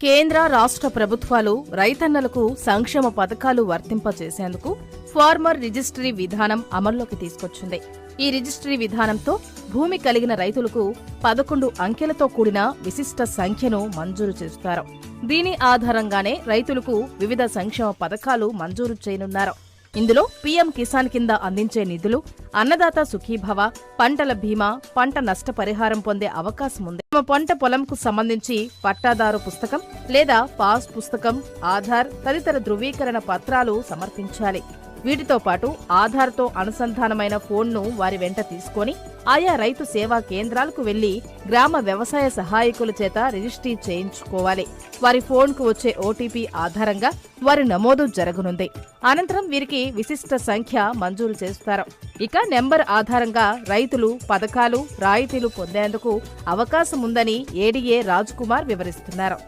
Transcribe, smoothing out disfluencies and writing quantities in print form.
కేంద్ర రాష్ట్ర ప్రభుత్వాలు రైతన్నలకు సంక్షేమ పథకాలు వర్తింపచేసేందుకు ఫార్మర్ రిజిస్ట్రీ విధానం అమల్లోకి తీసుకొచ్చింది. ఈ రిజిస్ట్రీ విధానంతో భూమి కలిగిన రైతులకు 11 అంకెలతో కూడిన విశిష్ట సంఖ్యను మంజూరు చేస్తారు. దీని ఆధారంగానే రైతులకు వివిధ సంక్షేమ పథకాలు మంజూరు చేయనున్నారు. ఇందులో పీఎం కిసాన్ కింద అందించే నిధులు, అన్నదాత సుఖీభవ, పంటల బీమా, పంట నష్టపరిహారం పొందే అవకాశం ఉంది. తమ పంట పొలంకు సంబంధించి పట్టాదారు పుస్తకం లేదా పాస్ పుస్తకం, ఆధార్ తదితర ధృవీకరణ పత్రాలు సమర్పించాలి. వీటితో పాటు ఆధార్తో అనుసంధానమైన ఫోన్ను వారి వెంట తీసుకొని ఆయా రైతు సేవా కేంద్రాలకు వెళ్లి గ్రామ వ్యవసాయ సహాయకుల చేత రిజిస్ట్రీ చేయించుకోవాలి. వారి ఫోన్కు వచ్చే ఓటీపీ ఆధారంగా వారి నమోదు జరగనుంది. అనంతరం వీరికి విశిష్ట సంఖ్య మంజూరు చేస్తారు. ఇక నెంబర్ ఆధారంగా రైతులు పథకాలు, రాయితీలు పొందేందుకు అవకాశం ఉందని ఏడీఏ రాజ్ కుమార్ వివరిస్తున్నారు.